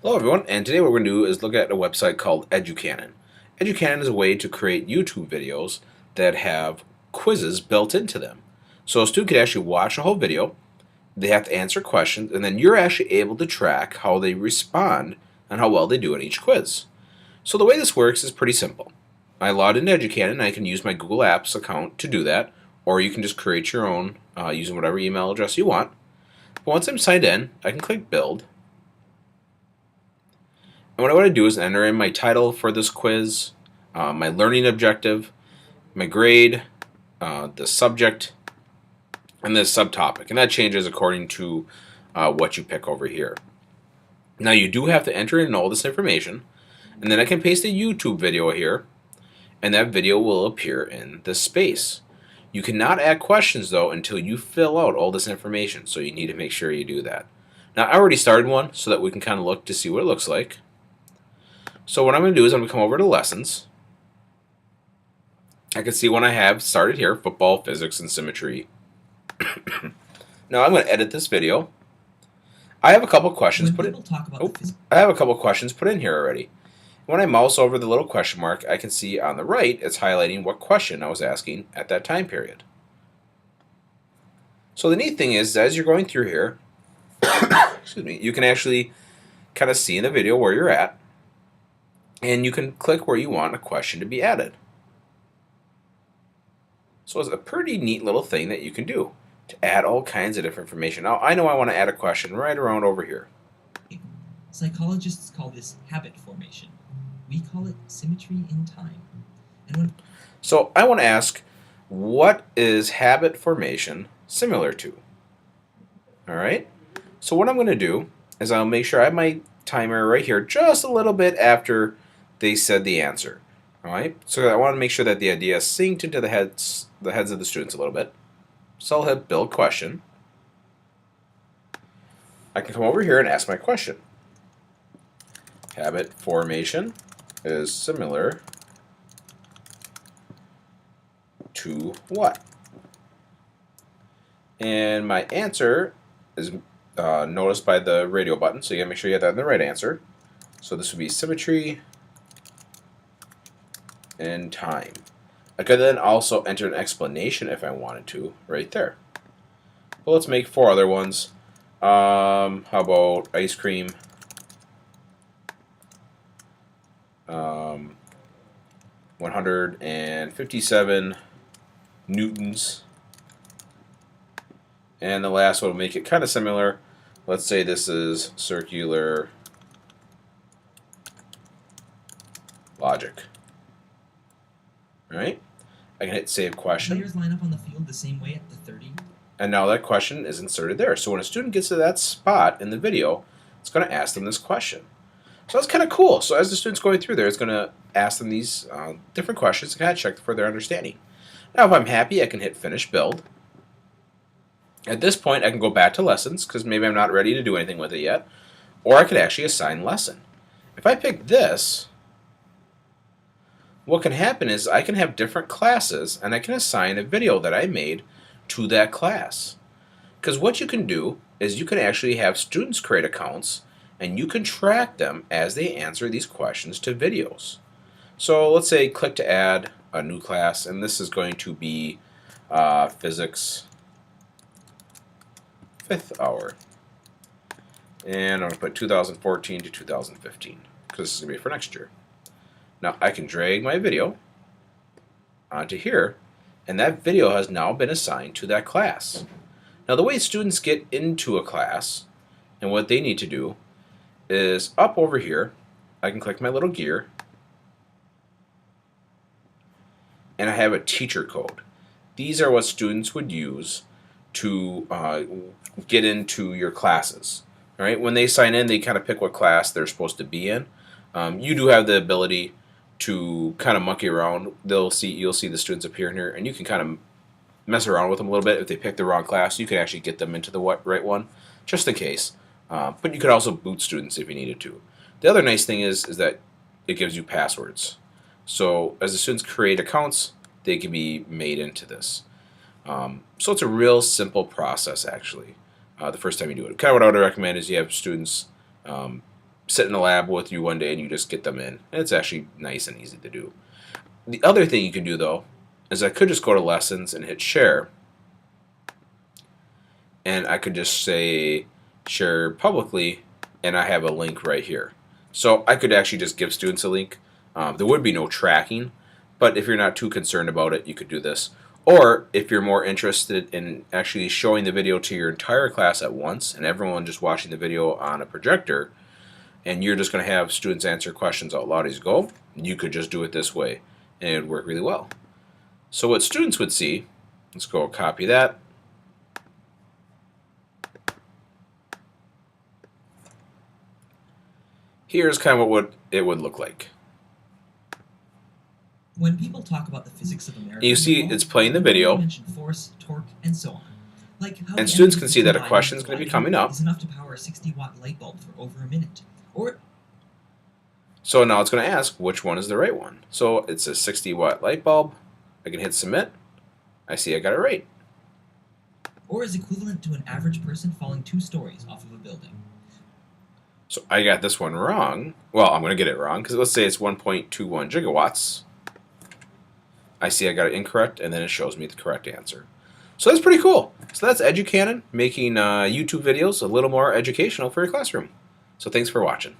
Hello everyone, and today what we're going to do is look at a website called Educanon. Educanon is a way to create YouTube videos that have quizzes built into them. So a student could actually watch a whole video, they have to answer questions, and then you're actually able to track how they respond and how well they do in each quiz. So the way this works is pretty simple. I logged into Educanon and I can use my Google Apps account to do that, or you can just create your own using whatever email address you want. But once I'm signed in, I can click Build. And what I want to do is enter in my title for this quiz, my learning objective, my grade, the subject, and the subtopic. And that changes according to what you pick over here. Now you do have to enter in all this information, and then I can paste a YouTube video here, and that video will appear in this space. You cannot add questions though until you fill out all this information, so you need to make sure you do that. Now I already started one so that we can kind of look to see what it looks like. So what I'm going to do is I'm going to come over to lessons. I can see when I have started here, football, physics, and symmetry. Now I'm going to edit this video. I have a couple questions put in. I have a couple questions put in here already. When I mouse over the little question mark, I can see on the right it's highlighting what question I was asking at that time period. So the neat thing is, as you're going through here, excuse me, you can actually kind of see in the video where you're at. And you can click where you want a question to be added. So it's a pretty neat little thing that you can do to add all kinds of different information. Now I know I want to add a question right around over here. Psychologists call this habit formation. We call it symmetry in time. So I want to ask, what is habit formation similar to? Alright, so what I'm going to do is I'll make sure I have my timer right here just a little bit after they said the answer. Alright, so I want to make sure that the idea is synced into the heads of the students a little bit. So I'll hit build question. I can come over here and ask my question. Habit formation is similar to what? And my answer is noticed by the radio button, so you gotta make sure you have that in the right answer. So this would be symmetry in time. I could then also enter an explanation if I wanted to, right there. Well, let's make 4 other ones. How about ice cream? 157 newtons. And the last one will make it kind of similar. Let's say this is circular logic. Alright, I can hit save question. Players line up on the field the same way at the 30. And now that question is inserted there. So when a student gets to that spot in the video, it's going to ask them this question. So that's kind of cool. So as the student's going through there, it's going to ask them these different questions to kind of check for their understanding. Now if I'm happy, I can hit finish build. At this point, I can go back to lessons because maybe I'm not ready to do anything with it yet. Or I could actually assign lesson. If I pick this, what can happen is I can have different classes and I can assign a video that I made to that class. Because what you can do is you can actually have students create accounts and you can track them as they answer these questions to videos. So let's say click to add a new class, and this is going to be physics 5th hour. And I'm going to put 2014 to 2015 because this is going to be for next year. Now I can drag my video onto here, and that video has now been assigned to that class. Now the way students get into a class and what they need to do is up over here, I can click my little gear, and I have a teacher code. These are what students would use to get into your classes. All right? When they sign in, they kind of pick what class they're supposed to be in. You do have the ability to kind of monkey around. You'll see the students appear in here, and you can kind of mess around with them a little bit. If they pick the wrong class, you can actually get them into the right one, just in case. But you could also boot students if you needed to. The other nice thing is that it gives you passwords. So as the students create accounts, they can be made into this. So it's a real simple process, actually, the first time you do it. Kind of what I would recommend is you have students sit in a lab with you one day and you just get them in. And it's actually nice and easy to do. The other thing you can do, though, is I could just go to lessons and hit share. And I could just say share publicly, and I have a link right here. So I could actually just give students a link. There would be no tracking, but if you're not too concerned about it, you could do this. Or if you're more interested in actually showing the video to your entire class at once and everyone just watching the video on a projector, and you're just going to have students answer questions out loud as you go, you could just do it this way, and it would work really well. So what students would see, let's go copy that. Here's kind of what it would look like. When people talk about the physics of America, You see it's playing the video. mention force, torque, and so on. Like how And students can see that a question is going to be coming up. Is enough to power a 60-watt light bulb for over a minute. Or So now it's going to ask which one is the right one. So it's a 60-watt light bulb. I can hit submit. I see I got it right. Or is equivalent to an average person falling 2 stories off of a building. So I got this one wrong. Well, I'm going to get it wrong because let's say it's 1.21 gigawatts. I see I got it incorrect, and then it shows me the correct answer. So that's pretty cool. So that's Educanon, making YouTube videos a little more educational for your classroom. So thanks for watching.